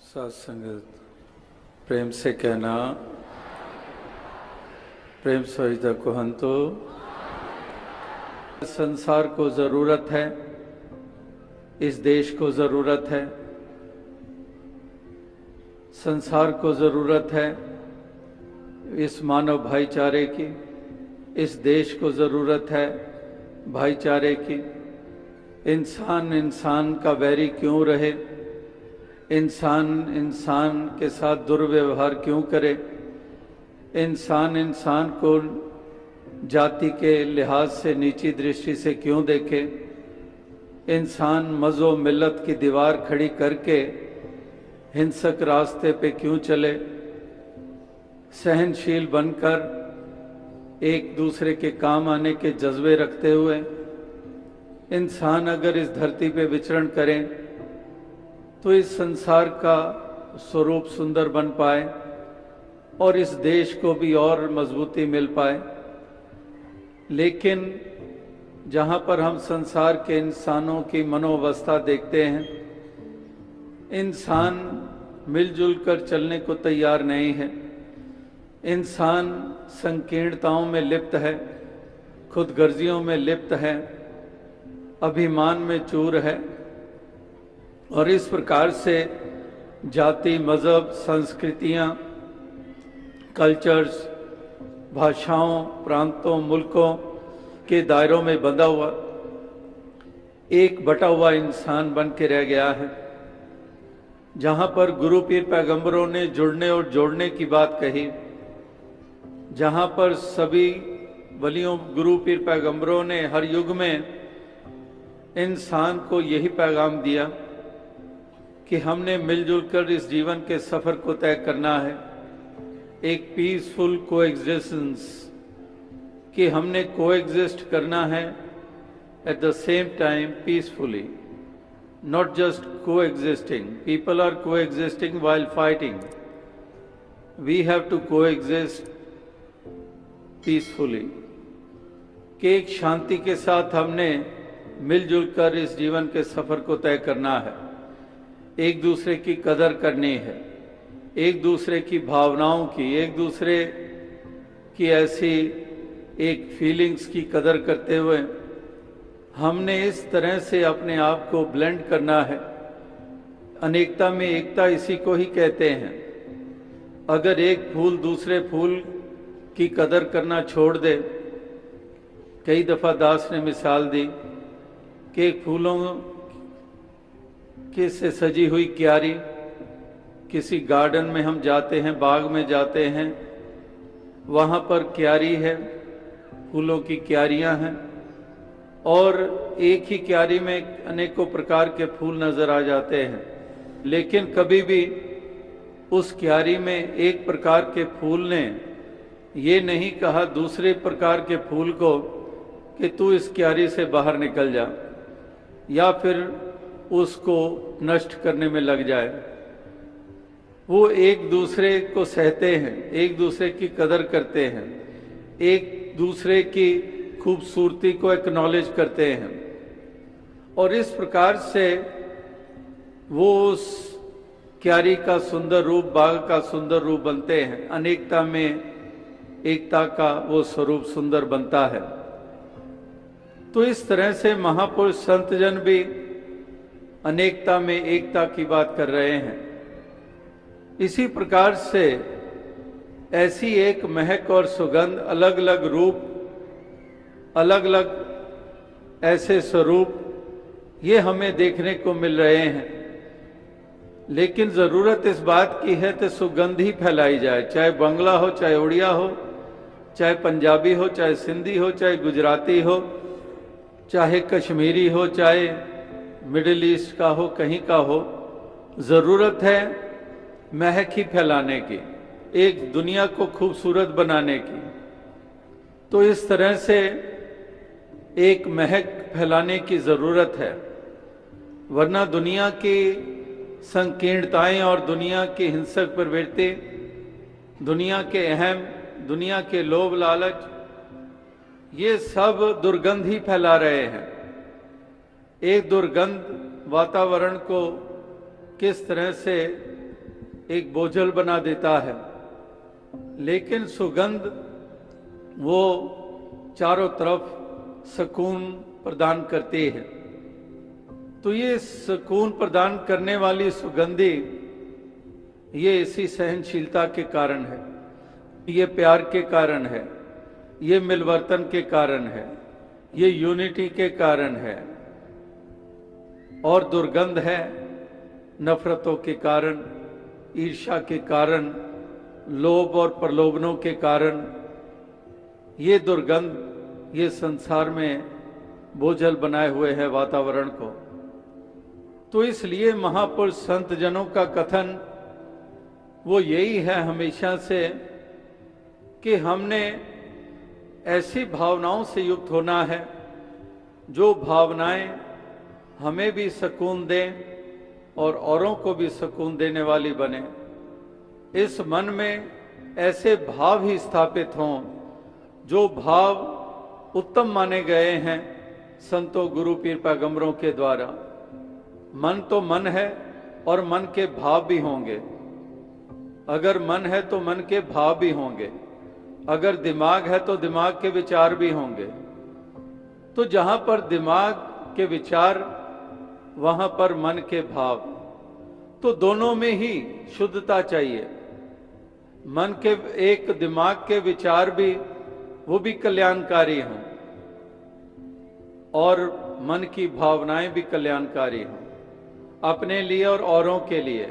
साथ संगत प्रेम से कहना, प्रेम सहिता को हंतो। संसार को जरूरत है, इस देश को जरूरत है, संसार को जरूरत है इस मानव भाईचारे की, इस देश को जरूरत है भाईचारे की। इंसान इंसान का वैरी क्यों रहे, इंसान इंसान के साथ दुर्व्यवहार क्यों करे, इंसान इंसान को जाति के लिहाज से नीची दृष्टि से क्यों देखे, इंसान मज़ो मिल्लत की दीवार खड़ी करके हिंसक रास्ते पे क्यों चले। सहनशील बनकर एक दूसरे के काम आने के जज्बे रखते हुए इंसान अगर इस धरती पे विचरण करें तो इस संसार का स्वरूप सुंदर बन पाए और इस देश को भी और मजबूती मिल पाए। लेकिन जहाँ पर हम संसार के इंसानों की मनोवस्था देखते हैं, इंसान मिलजुल कर चलने को तैयार नहीं है, इंसान संकीर्णताओं में लिप्त है, खुदगर्जियों में लिप्त है, अभिमान में चूर है और इस प्रकार से जाति, मजहब, संस्कृतियाँ, कल्चर्स, भाषाओं, प्रांतों, मुल्कों के दायरों में बंधा हुआ एक बटा हुआ इंसान बन के रह गया है। जहाँ पर गुरु पीर पैगंबरों ने जुड़ने और जोड़ने की बात कही, जहाँ पर सभी वलियों गुरु पीर पैगंबरों ने हर युग में इंसान को यही पैगाम दिया कि हमने मिलजुल कर इस जीवन के सफर को तय करना है, एक पीसफुल कोएग्जिस्टेंस कि हमने कोएग्जिस्ट करना है at the same time peacefully, not just coexisting. People are coexisting while fighting, we have to coexist peacefully कि एक शांति के साथ हमने मिलजुल कर इस जीवन के सफर को तय करना है, एक दूसरे की कदर करनी है, एक दूसरे की भावनाओं की, एक दूसरे की ऐसी एक फीलिंग्स की कदर करते हुए हमने इस तरह से अपने आप को ब्लेंड करना है। अनेकता में एकता इसी को ही कहते हैं। अगर एक फूल दूसरे फूल की कदर करना छोड़ दे, कई दफ़ा दास ने मिसाल दी कि फूलों के से सजी हुई क्यारी, किसी गार्डन में हम जाते हैं, बाग में जाते हैं, वहाँ पर क्यारी है, फूलों की क्यारियाँ हैं और एक ही क्यारी में अनेकों प्रकार के फूल नज़र आ जाते हैं। लेकिन कभी भी उस क्यारी में एक प्रकार के फूल ने ये नहीं कहा दूसरे प्रकार के फूल को कि तू इस क्यारी से बाहर निकल जा या फिर उसको नष्ट करने में लग जाए। वो एक दूसरे को सहते हैं, एक दूसरे की कदर करते हैं, एक दूसरे की खूबसूरती को एक्नॉलेज करते हैं और इस प्रकार से वो उस क्यारी का सुंदर रूप, बाग का सुंदर रूप बनते हैं। अनेकता में एकता का वो स्वरूप सुंदर बनता है। तो इस तरह से महापुरुष संतजन भी अनेकता में एकता की बात कर रहे हैं। इसी प्रकार से ऐसी एक महक और सुगंध, अलग अलग रूप, अलग अलग ऐसे स्वरूप ये हमें देखने को मिल रहे हैं। लेकिन ज़रूरत इस बात की है कि सुगंध ही फैलाई जाए, चाहे बंगला हो, चाहे उड़िया हो, चाहे पंजाबी हो, चाहे सिंधी हो, चाहे गुजराती हो, चाहे कश्मीरी हो, चाहे मिडिल ईस्ट का हो, कहीं का हो। ज़रूरत है महक ही फैलाने की, एक दुनिया को खूबसूरत बनाने की। तो इस तरह से एक महक फैलाने की ज़रूरत है, वरना दुनिया की संकीर्णताएं और दुनिया की हिंसक प्रवृत्ति, दुनिया के अहम, दुनिया के लोभ लालच, ये सब दुर्गंध ही फैला रहे हैं। एक दुर्गंध वातावरण को किस तरह से एक बोझल बना देता है, लेकिन सुगंध वो चारों तरफ सुकून प्रदान करती है। तो ये सुकून प्रदान करने वाली सुगंधी ये इसी सहनशीलता के कारण है, ये प्यार के कारण है, ये मिलवर्तन के कारण है, ये यूनिटी के कारण है। और दुर्गंध है नफरतों के कारण, ईर्ष्या के कारण, लोभ और प्रलोभनों के कारण। ये दुर्गंध ये संसार में बोझल बनाए हुए है वातावरण को। तो इसलिए महापुरुष संत जनों का कथन वो यही है हमेशा से कि हमने ऐसी भावनाओं से युक्त होना है जो भावनाएं हमें भी सुकून दें और औरों को भी सुकून देने वाली बने। इस मन में ऐसे भाव ही स्थापित हों जो भाव उत्तम माने गए हैं संतों, गुरु, पीर, पैगंबरों के द्वारा। मन तो मन है और मन के भाव भी होंगे। अगर मन है तो मन के भाव भी होंगे, अगर दिमाग है तो दिमाग के विचार भी होंगे। तो जहां पर दिमाग के विचार वहां पर मन के भाव, तो दोनों में ही शुद्धता चाहिए। मन के एक दिमाग के विचार भी वो भी कल्याणकारी हों और मन की भावनाएं भी कल्याणकारी हों, अपने लिए और औरों के लिए।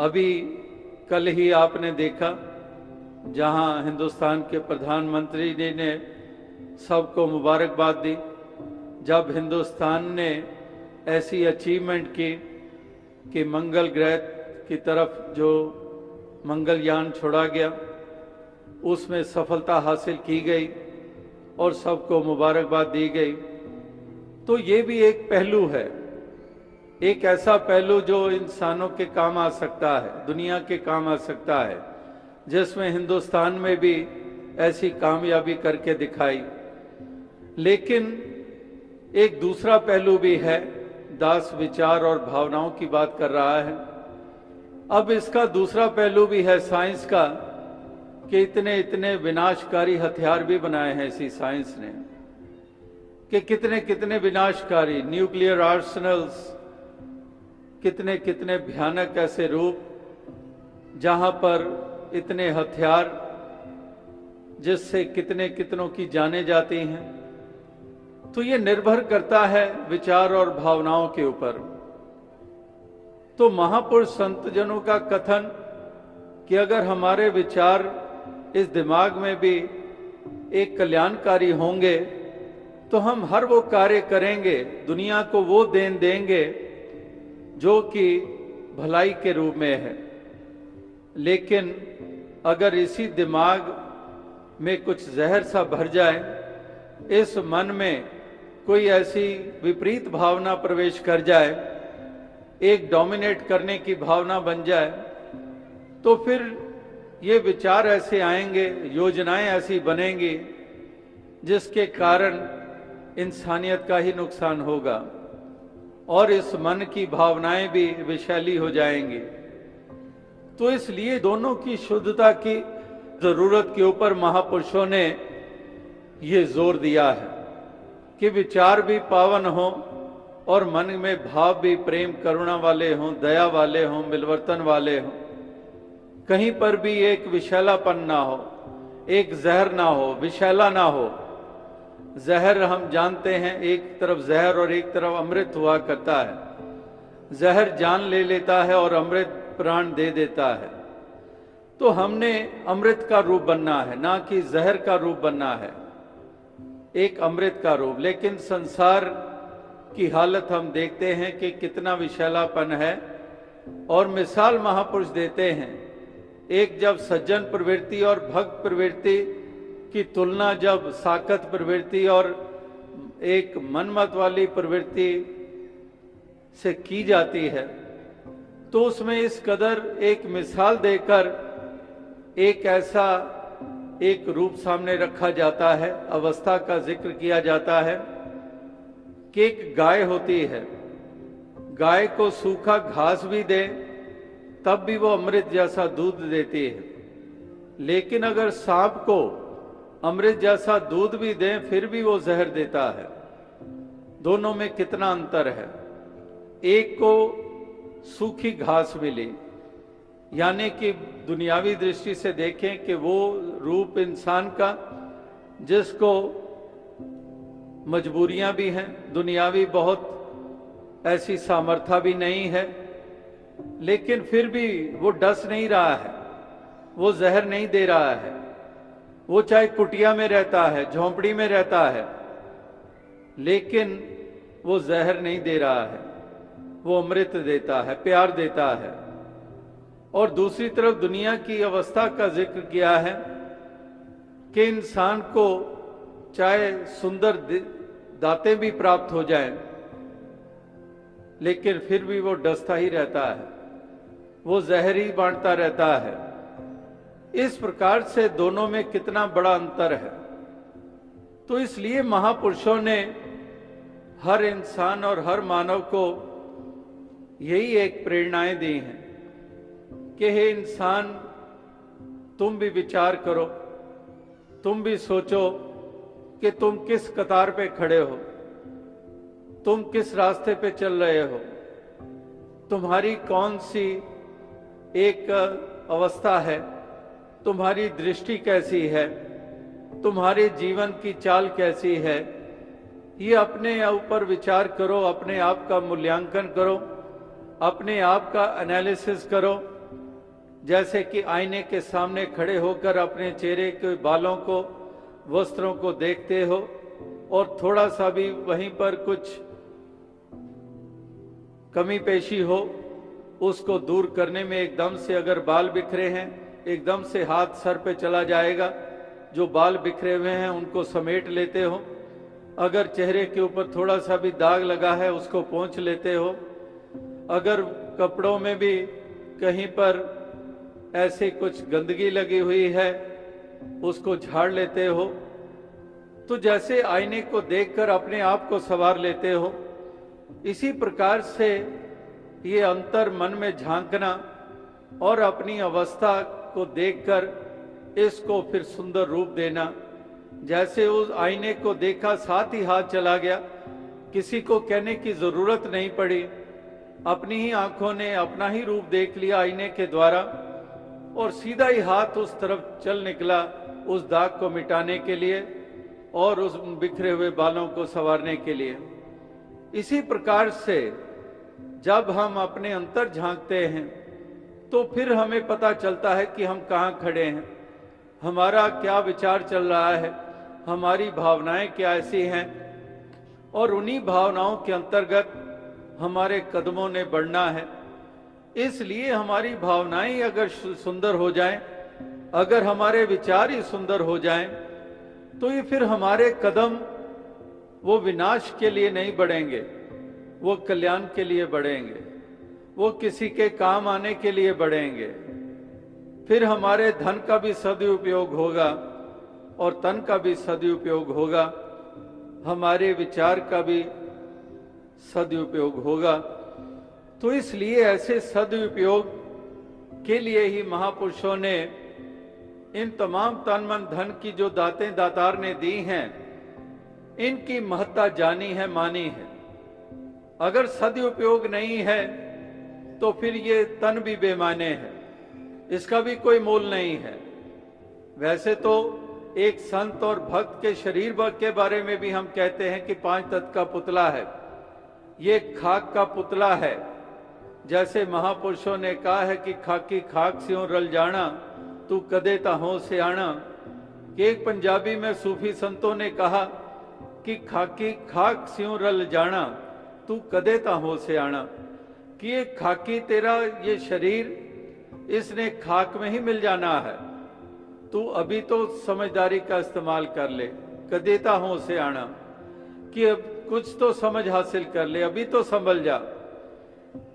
अभी कल ही आपने देखा जहां हिंदुस्तान के प्रधानमंत्री जी ने सबको मुबारकबाद दी, जब हिंदुस्तान ने ऐसी अचीवमेंट की कि मंगल ग्रह की तरफ जो मंगलयान छोड़ा गया उसमें सफलता हासिल की गई और सबको मुबारकबाद दी गई। तो ये भी एक पहलू है, एक ऐसा पहलू जो इंसानों के काम आ सकता है, दुनिया के काम आ सकता है, जिसमें हिंदुस्तान में भी ऐसी कामयाबी करके दिखाई। लेकिन एक दूसरा पहलू भी है, दास विचार और भावनाओं की बात कर रहा है। अब इसका दूसरा पहलू भी है साइंस का कि इतने इतने विनाशकारी हथियार भी बनाए हैं इसी साइंस ने, कि कितने कितने विनाशकारी न्यूक्लियर आर्सेनल्स, कितने कितने भयानक ऐसे रूप जहां पर इतने हथियार जिससे कितने कितनों की जाने जाती हैं। तो ये निर्भर करता है विचार और भावनाओं के ऊपर। तो महापुरुष संतजनों का कथन कि अगर हमारे विचार इस दिमाग में भी एक कल्याणकारी होंगे तो हम हर वो कार्य करेंगे, दुनिया को वो देन देंगे जो कि भलाई के रूप में है। लेकिन अगर इसी दिमाग में कुछ जहर सा भर जाए, इस मन में कोई ऐसी विपरीत भावना प्रवेश कर जाए, एक डोमिनेट करने की भावना बन जाए, तो फिर ये विचार ऐसे आएंगे, योजनाएं ऐसी बनेंगी जिसके कारण इंसानियत का ही नुकसान होगा और इस मन की भावनाएं भी विषैली हो जाएंगी। तो इसलिए दोनों की शुद्धता की जरूरत के ऊपर महापुरुषों ने ये जोर दिया है कि विचार भी पावन हों और मन में भाव भी प्रेम करुणा वाले हों, दया वाले हों, मिलवर्तन वाले हों। कहीं पर भी एक विषैलापन ना हो, एक जहर ना हो, विषैला ना हो। जहर हम जानते हैं, एक तरफ जहर और एक तरफ अमृत हुआ करता है। जहर जान ले लेता है और अमृत प्राण दे देता है। तो हमने अमृत का रूप बनना है, ना कि जहर का रूप बनना है, एक अमृत का रूप। लेकिन संसार की हालत हम देखते हैं कि कितना विषैलापन है। और मिसाल महापुरुष देते हैं, एक जब सज्जन प्रवृत्ति और भक्त प्रवृत्ति की तुलना जब साकत प्रवृत्ति और एक मनमत वाली प्रवृत्ति से की जाती है, तो उसमें इस कदर एक मिसाल देकर एक ऐसा एक रूप सामने रखा जाता है, अवस्था का जिक्र किया जाता है कि एक गाय होती है, गाय को सूखा घास भी दे तब भी वो अमृत जैसा दूध देती है। लेकिन अगर सांप को अमृत जैसा दूध भी दें फिर भी वो जहर देता है। दोनों में कितना अंतर है। एक को सूखी घास मिली, यानी कि दुनियावी दृष्टि से देखें कि वो रूप इंसान का जिसको मजबूरियां भी हैं, दुनियावी बहुत ऐसी सामर्थ्य भी नहीं है, लेकिन फिर भी वो डस नहीं रहा है, वो जहर नहीं दे रहा है। वो चाहे कुटिया में रहता है, झोंपड़ी में रहता है, लेकिन वो जहर नहीं दे रहा है, वो अमृत देता है, प्यार देता है। और दूसरी तरफ दुनिया की अवस्था का जिक्र किया है कि इंसान को चाहे सुंदर दातें भी प्राप्त हो जाएं, लेकिन फिर भी वो डसता ही रहता है, वो जहर ही बांटता रहता है। इस प्रकार से दोनों में कितना बड़ा अंतर है। तो इसलिए महापुरुषों ने हर इंसान और हर मानव को यही एक प्रेरणाएं दी हैं कि हे इंसान, तुम भी विचार करो, तुम भी सोचो कि तुम किस कतार पे खड़े हो, तुम किस रास्ते पे चल रहे हो, तुम्हारी कौन सी एक अवस्था है, तुम्हारी दृष्टि कैसी है, तुम्हारे जीवन की चाल कैसी है। ये अपने ऊपर विचार करो, अपने आप का मूल्यांकन करो, अपने आप का एनालिसिस करो। जैसे कि आईने के सामने खड़े होकर अपने चेहरे के बालों को, वस्त्रों को देखते हो और थोड़ा सा भी वहीं पर कुछ कमी पेशी हो, उसको दूर करने में एकदम से अगर बाल बिखरे हैं, एकदम से हाथ सर पे चला जाएगा, जो बाल बिखरे हुए हैं उनको समेट लेते हो। अगर चेहरे के ऊपर थोड़ा सा भी दाग लगा है उसको पोंछ लेते हो। अगर कपड़ों में भी कहीं पर ऐसे कुछ गंदगी लगी हुई है उसको झाड़ लेते हो। तो जैसे आईने को देखकर अपने आप को संवार लेते हो, इसी प्रकार से ये अंतर मन में झांकना और अपनी अवस्था को देखकर इसको फिर सुंदर रूप देना। जैसे उस आईने को देखा, साथ ही हाथ चला गया, किसी को कहने की जरूरत नहीं पड़ी, अपनी ही आंखों ने अपना ही रूप देख लिया आईने के द्वारा और सीधा ही हाथ उस तरफ चल निकला उस दाग को मिटाने के लिए और उस बिखरे हुए बालों को संवारने के लिए। इसी प्रकार से जब हम अपने अंतर झांकते हैं तो फिर हमें पता चलता है कि हम कहाँ खड़े हैं, हमारा क्या विचार चल रहा है, हमारी भावनाएं क्या ऐसी हैं, और उन्हीं भावनाओं के अंतर्गत हमारे कदमों ने बढ़ना है। इसलिए हमारी भावनाएं अगर सुंदर हो जाएं, अगर हमारे विचार ही सुंदर हो जाएं, तो ये फिर हमारे कदम वो विनाश के लिए नहीं बढ़ेंगे, वो कल्याण के लिए बढ़ेंगे, वो किसी के काम आने के लिए बढ़ेंगे। फिर हमारे धन का भी सदुपयोग होगा और तन का भी सदुपयोग होगा, हमारे विचार का भी सदुपयोग होगा। तो इसलिए ऐसे सदुपयोग के लिए ही महापुरुषों ने इन तमाम तन मन धन की जो दातें दातार ने दी हैं, इनकी महत्ता जानी है, मानी है। अगर सदुपयोग नहीं है तो फिर ये तन भी बेमाने है, इसका भी कोई मोल नहीं है। वैसे तो एक संत और भक्त के शरीर के बारे में भी हम कहते हैं कि 5 तत्व का पुतला है, ये खाक का पुतला है। जैसे महापुरुषों ने कहा है कि खाकी खाक स्यों रल जाना, तू कदे ताहों से आना। कि एक पंजाबी में सूफी संतों ने कहा कि खाकी खाक स्यों रल जाना, तू कदे ताहों से आना। कि ये खाकी तेरा ये शरीर, इसने खाक में ही मिल जाना है, तू अभी तो समझदारी का इस्तेमाल कर ले, कदे ताहों से आना, कि अब कुछ तो समझ हासिल कर ले, अभी तो संभल जा।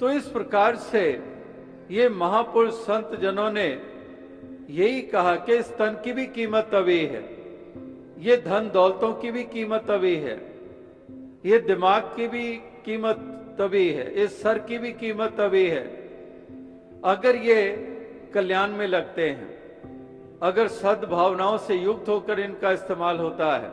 तो इस प्रकार से ये महापुरुष संत जनों ने यही कहा कि इस तन की भी कीमत तभी है, ये धन दौलतों की भी कीमत तभी है, ये दिमाग की भी कीमत तभी है, इस सर की भी कीमत तभी है। अगर ये कल्याण में लगते हैं, अगर सद्भावनाओं से युक्त होकर इनका इस्तेमाल होता है,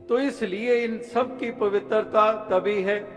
तो इसलिए इन सब की पवित्रता तभी है